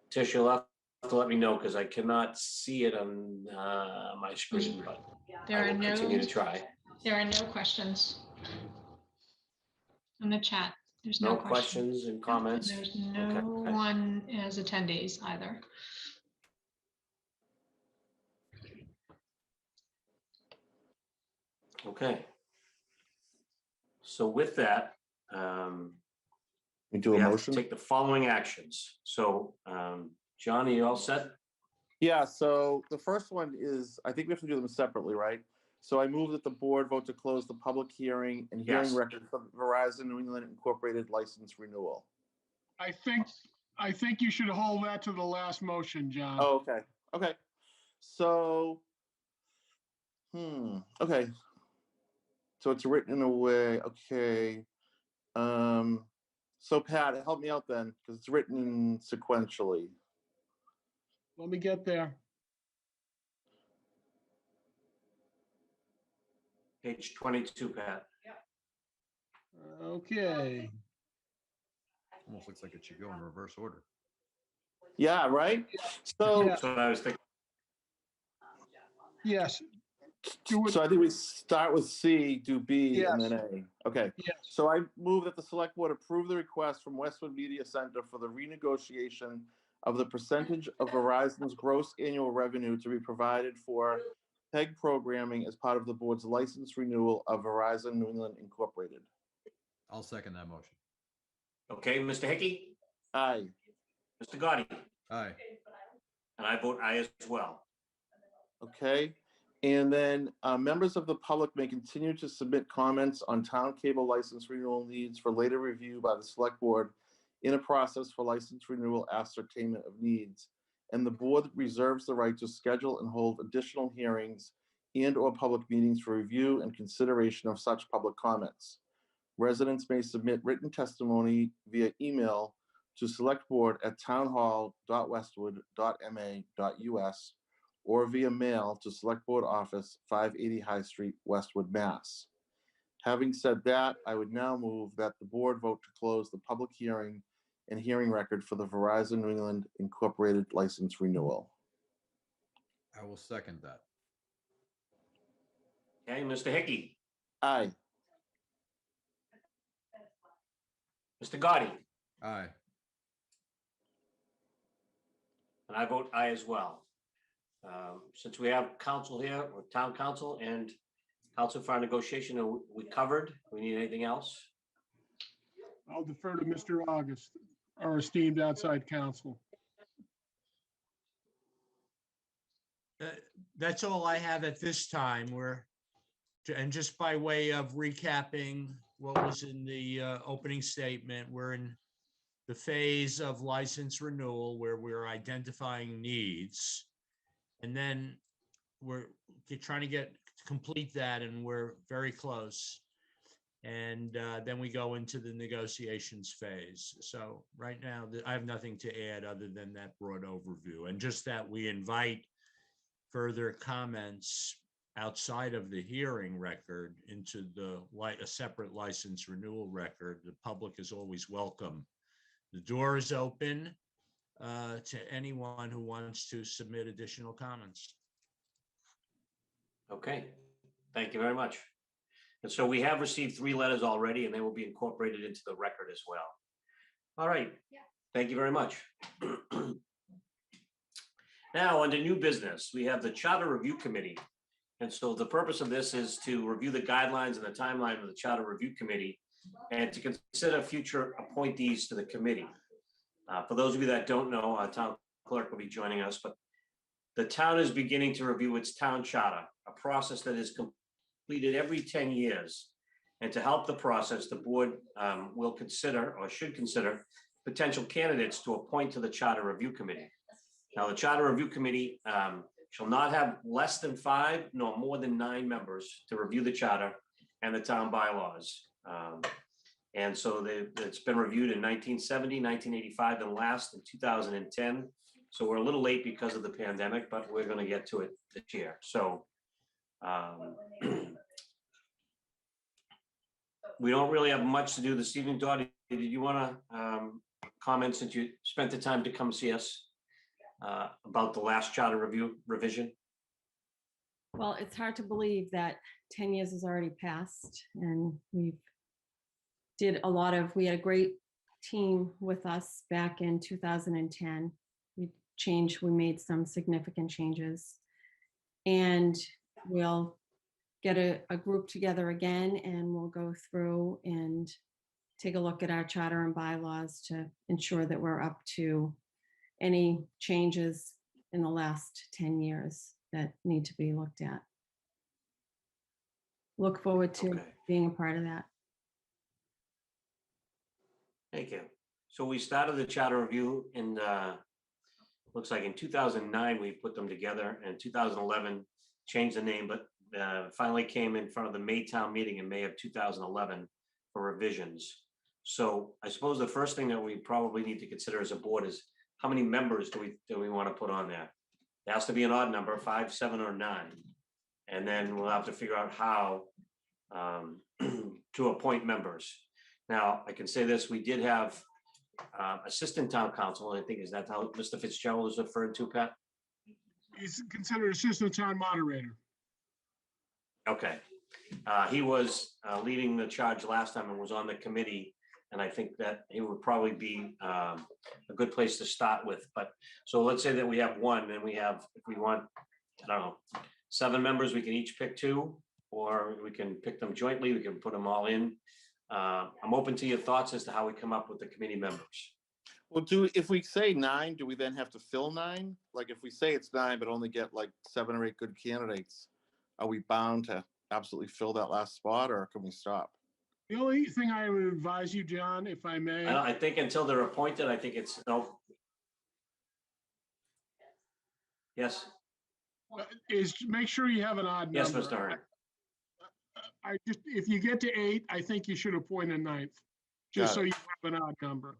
S1: Tish, you'll have to let me know because I cannot see it on my screen, but
S10: There
S1: I
S10: are
S1: will
S10: no,
S1: continue to try.
S10: there are no questions in the chat. There's
S1: No
S10: no questions.
S1: questions and comments.
S10: There's no
S1: Okay.
S10: one as attendees either.
S1: Okay. So with that,
S4: We do
S1: we
S4: a
S1: have to
S4: motion?
S1: take the following actions. So, John, are you all set?
S4: Yeah, so the first one is, I think we have to do them separately, right? So I move that the board vote to close the public hearing and hearing
S1: Yes.
S4: record for Verizon New England Incorporated license renewal.
S11: I think you should hold that to the last motion, John.
S4: Oh, okay, okay. So, okay. So it's written in a way, okay. So Pat, help me out then, because it's written sequentially.
S11: Let me get there.
S1: Page 22, Pat.
S11: Okay.
S6: Almost looks like it should go in reverse order.
S4: Yeah, right? So,
S11: Yeah.
S1: That's what I was thinking.
S11: Yes. Do it.
S4: so I think we start with C, do B, and then
S11: Yes.
S4: A. Okay.
S11: Yes.
S4: So I move that the select board approve the request from Westwood Media Center for the renegotiation of the percentage of Verizon's gross annual revenue to be provided for PEG programming as part of the board's license renewal of Verizon New England Incorporated.
S6: I'll second that motion.
S1: Okay, Mr. Hickey,
S4: Aye.
S1: Mr. Gotti,
S6: Aye.
S1: and I vote aye as well.
S4: Okay. And then members of the public may continue to submit comments on town cable license renewal needs for later review by the select board in a process for license renewal ascertainment of needs. And the board reserves the right to schedule and hold additional hearings and/or public meetings for review and consideration of such public comments. Residents may submit written testimony via email to selectboard@townhall.westwood.ma.us or via mail to Select Board Office, 580 High Street, Westwood, Mass. Having said that, I would now move that the board vote to close the public hearing and hearing record for the Verizon New England Incorporated license renewal.
S6: I will second that.
S1: Okay, Mr. Hickey,
S4: Aye.
S1: Mr. Gotti,
S6: Aye.
S1: and I vote aye as well. Since we have counsel here, or town council and counsel for our negotiation, are we covered? We need anything else?
S11: I'll defer to Mr. August. our esteemed outside counsel.
S12: That's all I have at this time. And just by way of recapping what was in the opening statement, we're in the phase of license renewal where we're identifying needs. And then we're trying to complete that, and we're very close. And then we go into the negotiations phase. So right now, I have nothing to add other than that broad overview. And just that we invite further comments outside of the hearing record into a separate license renewal record. The public is always welcome. The door is open to anyone who wants to submit additional comments.
S1: Okay, thank you very much. And so we have received 3 letters already, and they will be incorporated into the record as well. All right, thank you very much. Now, under new business, we have the Charter Review Committee. And so the purpose of this is to review the guidelines and the timeline of the Charter Review Committee and to consider future appointees to the committee. For those of you that don't know, our town clerk will be joining us, but the town is beginning to review its town charter, a process that is completed every 10 years. And to help the process, the board will consider or should consider potential candidates to appoint to the Charter Review Committee. Now, the Charter Review Committee shall not have less than 5 nor more than 9 members to review the charter and the town bylaws. And so it's been reviewed in 1970, 1985, and last in 2010. So we're a little late because of the pandemic, but we're going to get to it this year. So we don't really have much to do this evening. Dottie, did you want to comment since you spent the time to come see us about the last charter revision?
S13: Well, it's hard to believe that 10 years has already passed, and we had a great team with us back in 2010. We made some significant changes, and we'll get a group together again, and we'll go through and take a look at our charter and bylaws to ensure that we're up to any changes in the last 10 years that need to be looked at. Look forward to being a part of that.
S1: Thank you. So we started the charter review in, looks like in 2009, we put them together, and 2011 changed the name, but finally came in front of the Maytown meeting in May of 2011 for revisions. So I suppose the first thing that we probably need to consider as a board is how many members do we want to put on there? It has to be an odd number, 5, 7, or 9. And then we'll have to figure out how to appoint members. Now, I can say this, we did have assistant town council, I think, is that how Mr. Fitzgerald is referred to, Pat?
S11: He's considered assistant town moderator.
S1: Okay. He was leading the charge last time and was on the committee. And I think that it would probably be a good place to start with. But so let's say that we have 1, and we have, if we want, I don't know, 7 members, we can each pick 2, or we can pick them jointly. We can put them all in. I'm open to your thoughts as to how we come up with the committee members.
S4: Well, if we say 9, do we then have to fill 9? Like if we say it's 9, but only get like 7 or 8 good candidates, are we bound to absolutely fill that last spot, or can we stop?
S11: The only thing I would advise you, John, if I may.
S1: I think until they're appointed, I think it's no. Yes.
S11: Is to make sure you have an odd
S1: Yes,
S11: number.
S1: Mr. Hearn.
S11: If you get to 8, I think you should appoint a 9th, just so you have an odd number.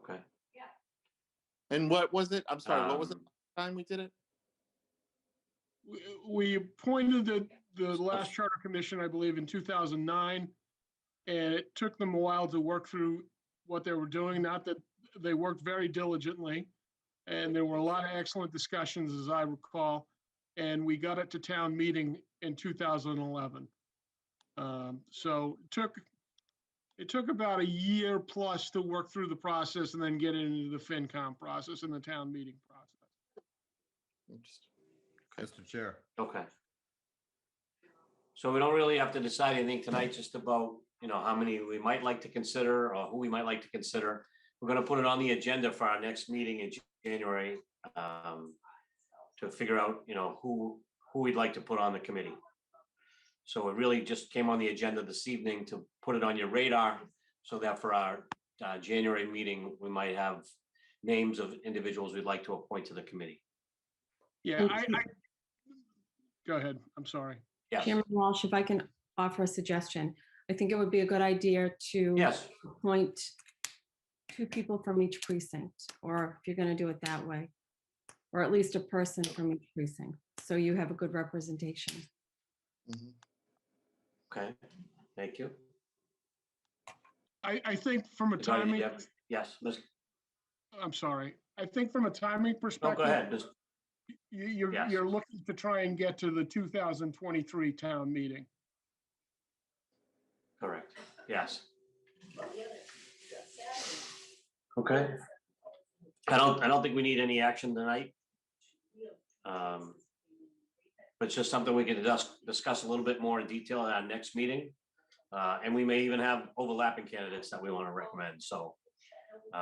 S1: Okay.
S4: And what was it? I'm sorry, what was the time we did it?
S11: We appointed the last charter commission, I believe, in 2009, and it took them a while to work through what they were doing. Not that they worked very diligently, and there were a lot of excellent discussions, as I recall, and we got it to town meeting in 2011. So it took about a year plus to work through the process and then get into the FinCom process and the town meeting process.
S6: Mr. Chair.
S1: Okay. So we don't really have to decide anything tonight, just about how many we might like to consider or who we might like to consider. We're going to put it on the agenda for our next meeting in January to figure out, who we'd like to put on the committee. So it really just came on the agenda this evening to put it on your radar so that for our January meeting, we might have names of individuals we'd like to appoint to the committee.
S11: Yeah, I go ahead. I'm sorry.
S1: Yes.
S13: Chairman Walsh, if I can offer a suggestion, I think it would be a good idea to
S1: Yes.
S13: appoint 2 people from each precinct, or if you're going to do it that way, or at least a person from each precinct, so you have a good representation.
S1: Okay, thank you.
S11: I think from a timing,
S1: Yes,
S11: I'm sorry. I think from a timing
S1: no,
S11: perspective.
S1: go ahead. Yes.
S11: You're looking to try and get to the 2023 town meeting.
S1: Correct, yes. Okay. I don't think we need any action tonight. But it's just something we can discuss a little bit more in detail at our next meeting. And we may even have overlapping candidates that we want to recommend, so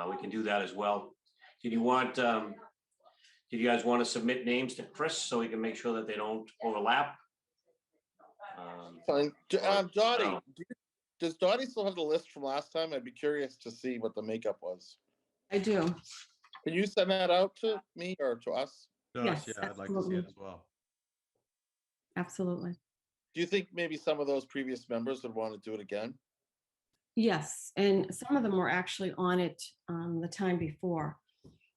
S1: we can do that as well. Did you guys want to submit names to Chris so we can make sure that they don't overlap?
S14: Fine. Dottie, does Dottie still have the list from last time? I'd be curious to see what the makeup was.
S13: I do.
S14: Can you send that out to me or to us?
S13: Yes,
S6: Yeah, I'd like to see it as well.
S13: Absolutely.
S14: Do you think maybe some of those previous members would want to do it again?
S13: Yes, and some of them were actually on it the time before.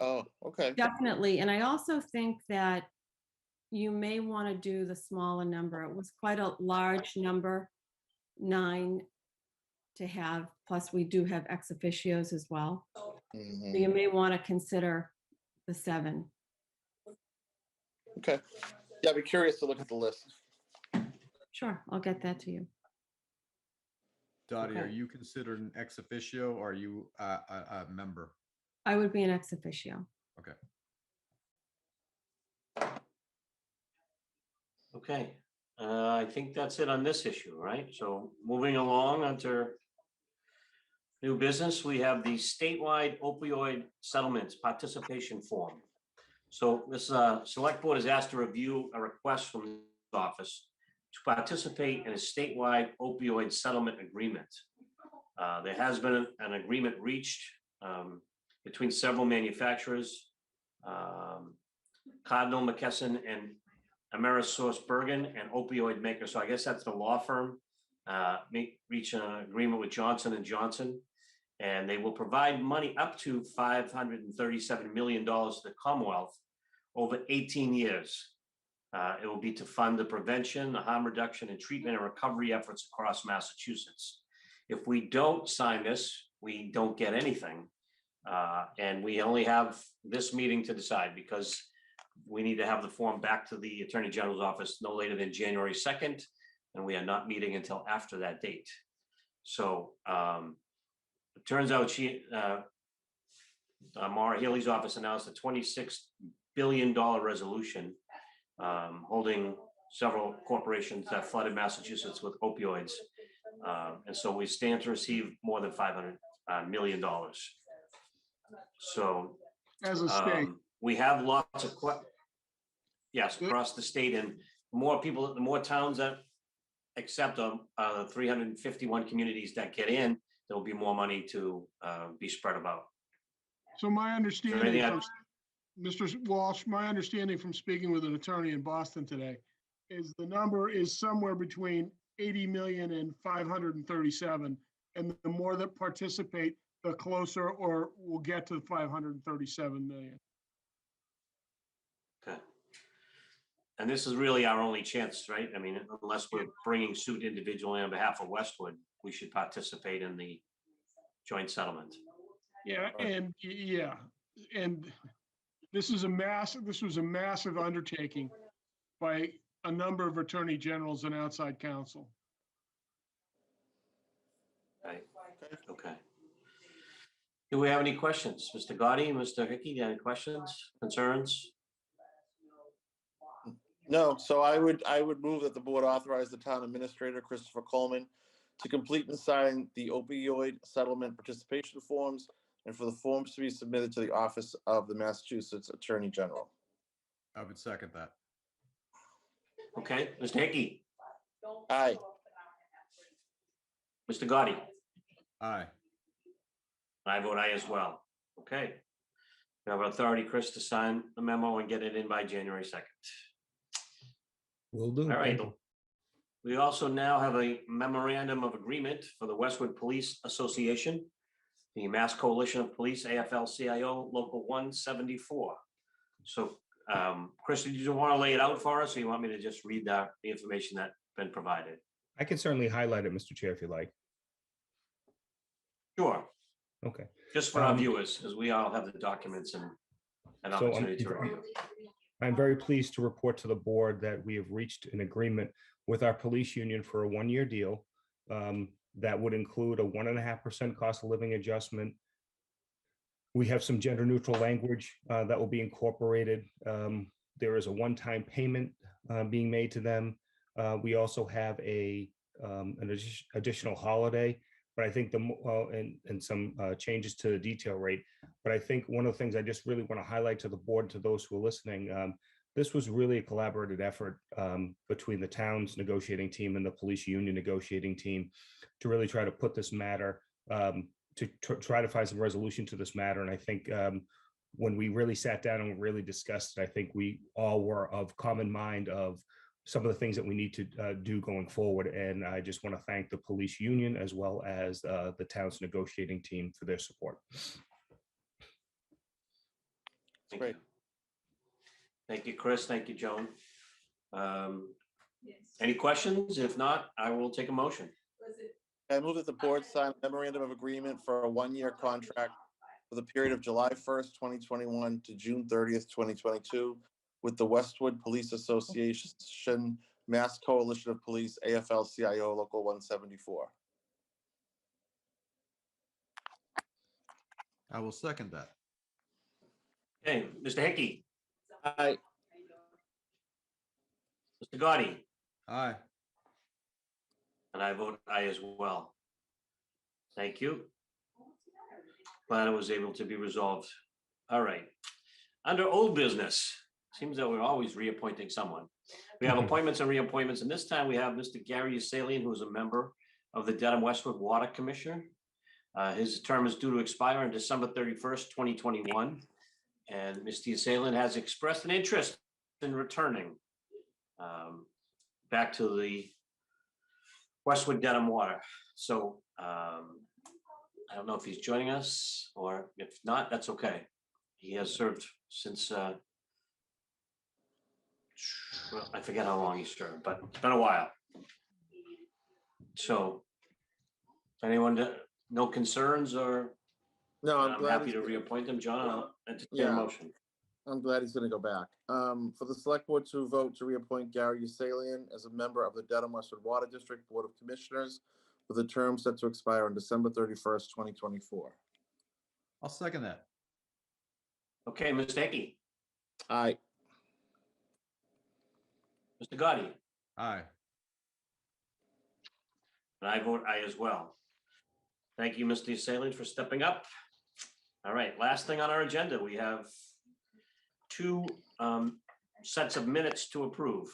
S14: Oh, okay.
S13: Definitely. And I also think that you may want to do the smaller number. It was quite a large number, 9 to have, plus we do have ex officios as well. So you may want to consider the 7.
S14: Okay. Yeah, I'd be curious to look at the list.
S13: Sure, I'll get that to you.
S6: Dottie, are
S13: Okay.
S6: you considered an ex officio or are you a member?
S13: I would be an ex officio.
S6: Okay.
S1: Okay, I think that's it on this issue, right? So moving along onto new business, we have the statewide opioid settlements participation form. So this select board is asked to review a request from the office to participate in a statewide opioid settlement agreement. There has been an agreement reached between several manufacturers, Cardinal, McKesson, and AmerisourceBergen, and opioid maker. So I guess that's the law firm. Reach an agreement with Johnson & Johnson, and they will provide money up to $537 million to the Commonwealth over 18 years. It will be to fund the prevention, the harm reduction, and treatment and recovery efforts across Massachusetts. If we don't sign this, we don't get anything. And we only have this meeting to decide because we need to have the form back to the Attorney General's office no later than January 2nd, and we are not meeting until after that date. So it turns out Maura Healey's office announced a $26 billion resolution holding several corporations that flooded Massachusetts with opioids. And so we stand to receive more than $500 million. So
S11: As a state.
S1: we have lots of yes, across the state, and more people, the more towns that accept them, 351 communities that get in, there will be more money to be spread about.
S11: So my understanding
S1: anything
S11: from Mr. Walsh, my understanding from speaking with an attorney in Boston today is the number is somewhere between 80 million and 537. And the more that participate, the closer or we'll get to the 537 million.
S1: Okay. And this is really our only chance, right? I mean, unless we're bringing suit individually on behalf of Westwood, we should participate in the joint settlement.
S11: Yeah, and this was a massive undertaking by a number of attorney generals and outside counsel.
S1: Right. Okay. Do we have any questions? Mr. Gotti, Mr. Hickey, any questions, concerns?
S14: No, so I would move that the board authorize the town administrator, Christopher Coleman, to complete and sign the opioid settlement participation forms and for the forms to be submitted to the Office of the Massachusetts Attorney General.
S6: I would second that.
S1: Okay, Mr. Hickey,
S14: Aye.
S1: Mr. Gotti,
S6: Aye.
S1: I vote aye as well. Okay. We have authority, Chris, to sign the memo and get it in by January 2nd.
S5: Will do.
S1: All right.
S5: Thank you.
S1: We also now have a memorandum of agreement for the Westwood Police Association, the Mass Coalition of Police, AFL-CIO, Local 174. So, Chris, did you want to lay it out for us, or you want me to just read the information that's been provided?
S5: I can certainly highlight it, Mr. Chair, if you like.
S1: Sure.
S5: Okay.
S1: Just for our viewers, because we all have the documents and an
S5: So,
S1: opportunity to review.
S5: I'm very pleased to report to the board that we have reached an agreement with our police union for a one-year deal that would include a 1.5% cost of living adjustment. We have some gender neutral language that will be incorporated. There is a one-time payment being made to them. We also have an additional holiday, but I think and some changes to the detail rate. But I think one of the things I just really want to highlight to the board, to those who are listening, this was really a collaborative effort between the town's negotiating team and the police union negotiating team to really try to put this matter, to try to find some resolution to this matter. And I think when we really sat down and really discussed it, I think we all were of common mind of some of the things that we need to do going forward. And I just want to thank the police union as well as the town's negotiating team for their support.
S14: Great.
S1: Thank you, Chris. Thank you, Joan. Any questions? If not, I will take a motion.
S14: I move that the board sign a memorandum of agreement for a one-year contract for the period of July 1st, 2021 to June 30th, 2022 with the Westwood Police Association, Mass Coalition of Police, AFL-CIO, Local 174.
S6: I will second that.
S1: Okay, Mr. Hickey,
S14: Aye.
S1: Mr. Gotti,
S6: Aye.
S1: and I vote aye as well. Thank you. Glad it was able to be resolved. All right. Under old business, seems that we're always reappointing someone. We have appointments and reappointments, and this time we have Mr. Gary Asalian, who is a member of the Dedham Westwood Water Commission. His term is due to expire on December 31st, 2021. And Mr. Asalian has expressed an interest in returning back to the Westwood Dedham Water. So I don't know if he's joining us, or if not, that's okay. He has served since, well, I forget how long he served, but it's been a while. So anyone, no concerns, or?
S14: No,
S1: I'm happy to reappoint him. John, I'll entertain a motion.
S14: I'm glad he's going to go back. For the select board to vote to reappoint Gary Asalian as a member of the Dedham Westwood Water District Board of Commissioners with a term set to expire on December 31st, 2024.
S6: I'll second that.
S1: Okay, Mr. Hickey,
S14: Aye.
S1: Mr. Gotti,
S6: Aye.
S1: and I vote aye as well. Thank you, Mr. Asalian, for stepping up. All right, last thing on our agenda, we have two sets of minutes to approve.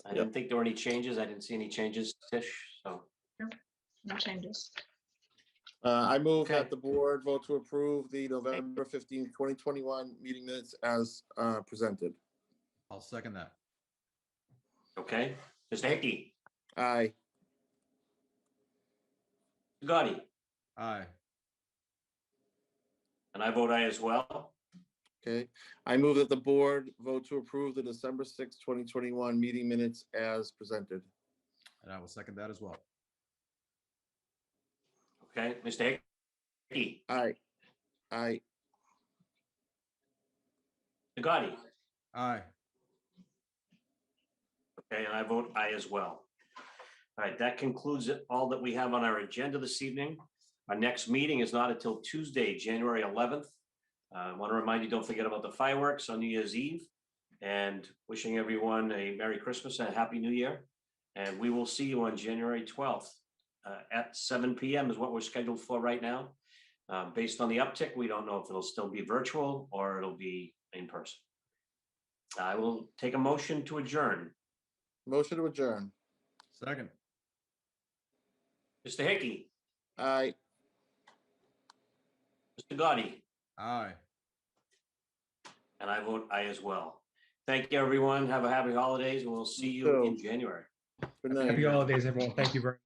S1: I didn't think there were any changes. I didn't see any changes, Tish, so.
S10: No changes.
S14: I move
S1: Okay.
S14: that the board vote to approve the November 15th, 2021 meeting minutes as presented.
S6: I'll second that.
S1: Okay, Mr. Hickey,
S14: Aye.
S1: Mr. Gotti,
S6: Aye.
S1: and I vote aye as well.
S14: Okay. I move that the board vote to approve the December 6th, 2021 meeting minutes as presented.
S6: And I will second that as well.
S1: Okay, Mr. Hickey,
S14: Aye. Aye.
S1: Mr. Gotti,
S6: Aye.
S1: okay, and I vote aye as well. All right, that concludes it, all that we have on our agenda this evening. Our next meeting is not until Tuesday, January 11th. I want to remind you, don't forget about the fireworks on New Year's Eve, and wishing everyone a Merry Christmas and a Happy New Year. And we will see you on January 12th at 7 p.m. is what we're scheduled for right now. Based on the uptick, we don't know if it'll still be virtual or it'll be in person. I will take a motion to adjourn.
S14: Motion to adjourn.
S6: Second.
S1: Mr. Hickey,
S14: Aye.
S1: Mr. Gotti,
S6: Aye.
S1: and I vote aye as well. Thank you, everyone. Have a happy holidays, and we'll see you in January.
S14: Good night.
S5: Happy holidays, everyone. Thank you very much.